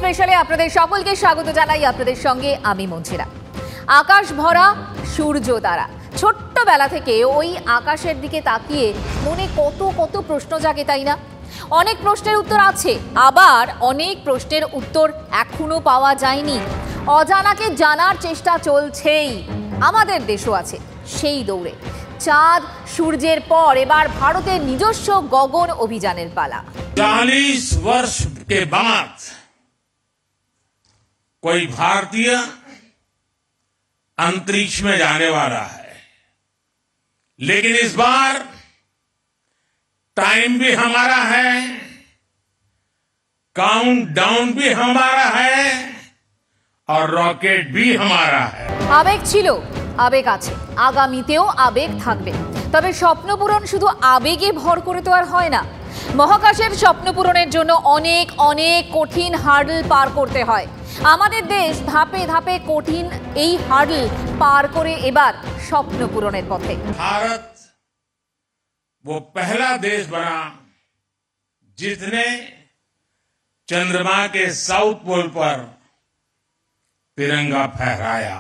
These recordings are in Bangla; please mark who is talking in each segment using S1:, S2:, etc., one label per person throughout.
S1: স্পেশালে আপনাদের সকলকে স্বাগত জানাই। আপনাদের সঙ্গে আমি মঞ্জিরা। আকাশ ভরা সূর্য তারা, ছোট্টবেলা থেকে ওই আকাশের দিকে তাকিয়ে মনে কত কত প্রশ্ন জাগে, তাই না? অনেক প্রশ্নের উত্তর আছে, আবার অনেক প্রশ্নের উত্তর এখনো পাওয়া যায়নি। অজানাকে জানার চেষ্টা চলছেই। আমাদের দেশও আছে সেই দৌড়ে। চাঁদ সূর্যের পর এবার ভারতের নিজস্ব গগন অভিযানের পালা।
S2: 40 वर्ष के बाद कोई भारतीय अंतरिक्ष में जाने वाला है, लेकिन इस बार टाइम भी हमारा है, काउंटडाउन भी हमारा है और रॉकेट भी हमारा है।
S1: আবেগ ছিল, আবেগ আছে, আগামীতেও আবেগ থাকবে। তবে স্বপ্ন পূরণ শুধু আবেগে ভর করে তো আর হয় না। মহাকাশের স্বপ্ন পূরণের জন্য অনেক অনেক কঠিন হার্ডল পার করতে হয়। আমাদের দেশ ধাপে ধাপে কঠিন এই হার্ডল পার করে এবার স্বপ্ন পূরণের পথে।
S2: भारत वो पहला देश बना जिसने चंद्रमा के साउथ पोल पर तिरंगा फहराया।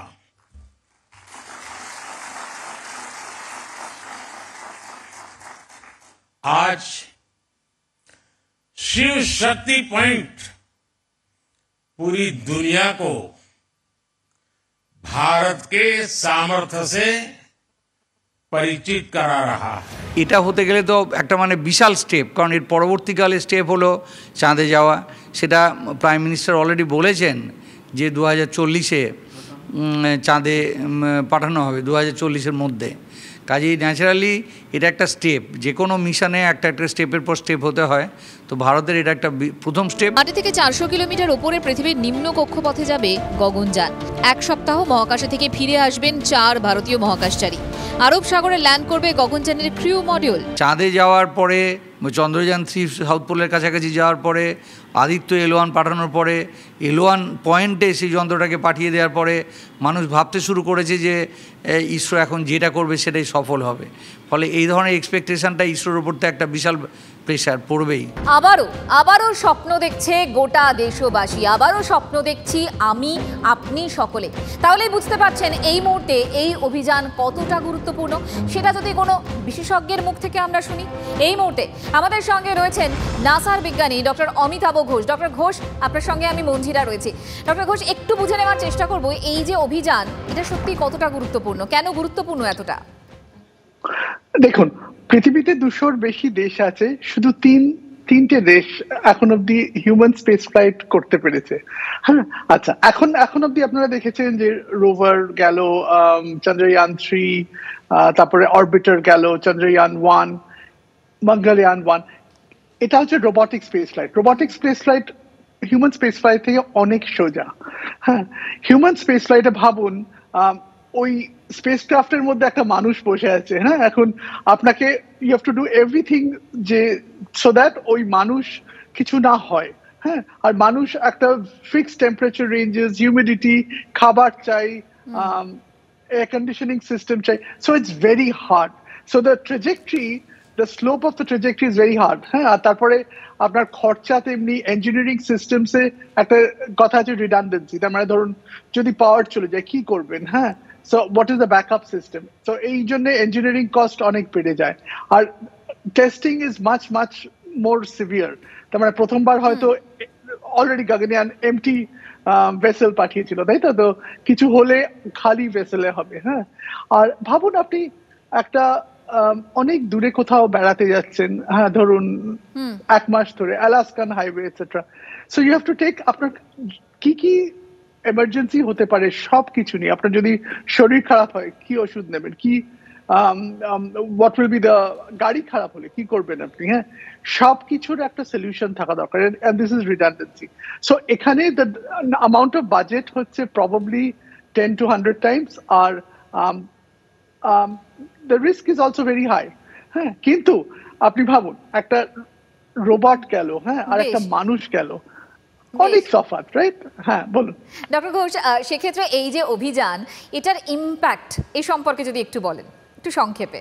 S2: आज शिव शक्ति पॉइंट पूरी दुनिया को भारत के सामर्थ्य से परिचित करा रहा है।
S3: এটা হতে গেলে তো একটা বিশাল স্টেপ, কারণ এর পরবর্তীকালে স্টেপ হলো চাঁদে যাওয়া। সেটা প্রাইম মিনিস্টার অলরেডি বলেছেন যে 2040-এ চাঁদে পাঠানো হবে, 2040-এর মধ্যে। কাজেই ন্যাচারালি এটা একটা স্টেপ, যে কোনো মিশনে একটা একটা স্টেপের পর স্টেপ হতে হয়। তো ভারতের এটা একটা প্রথম স্টেপ।
S1: মাটি থেকে 400 কিলোমিটার উপরে পৃথিবীর নিম্ন কক্ষপথে যাবে গগনযান। এক সপ্তাহ মহাকাশে থেকে ফিরে আসবেন 4 ভারতীয় মহাকাশচারী। আরব সাগরে ল্যান্ড করবে গগনযানের ক্রিউ মডিউল।
S3: চাঁদে যাওয়ার পরে, চন্দ্রযান 3 সাউথ পোলের কাছাকাছি যাওয়ার পরে, আদিত্য L1 পাঠানোর পরে, L1 পয়েন্টে সেই যন্ত্রটাকে পাঠিয়ে দেওয়ার পরে মানুষ ভাবতে শুরু করেছে যে ইসরো এখন যেটা করবে সেটাই সফল হবে। ফলে এই ধরনের এক্সপেকটেশনটা ইসরোর উপর তো একটা বিশাল প্রেশার পড়বেই।
S1: আবারও স্বপ্ন দেখছে গোটা দেশবাসী, আবারও স্বপ্ন দেখছি আমি, আপনি সকলে। তাহলে বুঝতে পারছেন এই মুহূর্তে এই অভিযান কতটা গুরুত্বপূর্ণ। সেটা যদি কোনো বিশেষজ্ঞের মুখ থেকে আমরা শুনি। এই মুহূর্তে আমাদের সঙ্গে রয়েছেন নাসার বিজ্ঞানী ডক্টর অমিতাভ ঘোষ। ডক্টর ঘোষ, আপনার সঙ্গে আমি মঞ্জিরা রয়েছি। ডক্টর ঘোষ, একটু বুঝে নেওয়ার চেষ্টা করব এই যে অভিযান, এটা সত্যি কতটা গুরুত্বপূর্ণ, কেন গুরুত্বপূর্ণ এতটা?
S4: দেখুন, পৃথিবীতে 200-র বেশি দেশ আছে, শুধু তিনটে দেশ এখন অব্দি হিউম্যান স্পেস ফ্লাইট করতে পেরেছে। হ্যাঁ, আচ্ছা, এখন অব্দি আপনারা দেখেছেন যে রোভার গেল, চন্দ্রয়ান 3, তারপরে অরবিটার গেল, চন্দ্রয়ান 1, মঙ্গলয়ান 1। এটা হচ্ছে robotic space flight. Robotic space flight human space flight থেকে অনেক সোজা। হ্যাঁ, হিউম্যান স্পেস ফ্লাইটে ভাবুন ওই স্পেস ক্রাফটের মধ্যে একটা মানুষ বসে আছে। হ্যাঁ, এখন আপনাকে you have to do everything যে সো দ্যাট ওই মানুষ কিছু না হয়। হ্যাঁ, আর মানুষ একটা ফিক্সড টেম্পারেচার রেঞ্জেস, হিউমিডিটি, খাবার চাই, এয়ার কন্ডিশনিং সিস্টেম চাই। So it's very hard. So the trajectory, the slope of the trajectory is very hard. হ্যাঁ, আর তারপরে আপনার খরচা তেমনি ইঞ্জিনিয়ারিং সিস্টেমসে একটা কথা আছে রিডান্ডেন্সি। তার মানে ধরুন যদি পাওয়ার চলে যায় কি করবেন? হ্যাঁ, so what is the backup system? So এই জন্য ইঞ্জিনিয়ারিং কস্ট অনেক বেড়ে যায়। আর testing is much more severe. তার মানে প্রথমবার হয়তো অলরেডি গগনয়ান এমটি ভেসেল পাঠিয়েছিল, তাই তো? তো কিছু হলে খালি ভেসেলে হবে। হ্যাঁ, আর ভাবুন আপনি একটা অনেক দূরে কোথাও বেড়াতে যাচ্ছেন, হ্যাঁ, ধরুন 1 মাস ধরে Alaskan highway etcetera. So you have to take, আপনার কি এমার্জেন্সি হতে পারে সবকিছু নিয়ে। আপনার যদি শরীর খারাপ হয় কি ওষুধ নেবেন, কি হোয়াট উইল বি দ্য, গাড়ি খারাপ হলে কি করবেন আপনি। হ্যাঁ, সবকিছুর একটা সলিউশন থাকা দরকার, and this is redundancy. So এখানে দ্য অ্যামাউন্ট অফ বাজেট হচ্ছে প্রবাবলি 10 to 100 টাইমস, আর the risk is also very high. হ্যাঁ, কিন্তু আপনি ভাবুন একটা রোবট গেল, হ্যাঁ, আর একটা মানুষ গেল, অনেক তফাৎ, রাইট? হ্যাঁ, বলুন
S1: ডক্টর ঘোষ, সেক্ষেত্রে এই যে অভিযান, এটার ইম্প্যাক্ট এ সম্পর্কে যদি একটু বলেন, একটু সংক্ষেপে।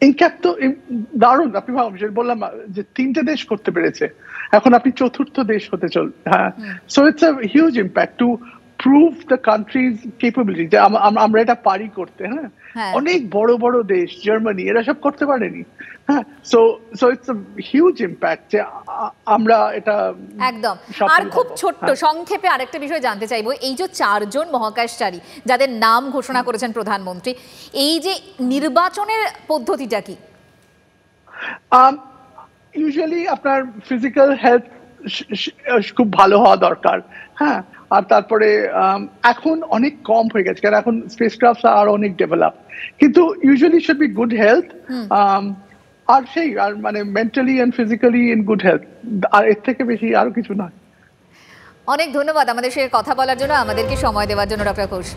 S4: ইনক্যাপ তো দারুণ, আপনি ভাবুন, বললাম যে 3টে দেশ করতে পেরেছে, এখন আপনি 4র্থ দেশ হতে হ্যাঁ। So it's a huge impact to prove the countries capability যে আমরা এটা পারি করতে। হ্যাঁ, অনেক বড় বড় দেশ, জার্মানি, এরা সব করতে পারেনি। হ্যাঁ, so it's a huge impact যে আমরা এটা
S1: একদম। আর খুব ছোট্ট সংক্ষেপে আরেকটা বিষয় জানতে চাইবো, এই যে 4 জন মহাকাশচারী যাদের নাম ঘোষণা করেছেন প্রধানমন্ত্রী, এই যে নির্বাচনের পদ্ধতিটা কি?
S4: ইউজুয়ালি আপনার ফিজিক্যাল হেলথ খুব ভালো হওয়া দরকার। হ্যাঁ, আর তারপরে এখন অনেক কম হয়ে গেছে, কারণ এখন স্পেসক্রাফট আর অনেক ডেভেলপ, কিন্তু usually should be good health, আর আর মানে mentally and physically in good health, আর এর থেকে বেশি আরো কিছু নয়।
S1: অনেক ধন্যবাদ আমাদের সাথে কথা বলার জন্য, আমাদেরকে সময় দেওয়ার জন্য ডক্টর ঘোষ।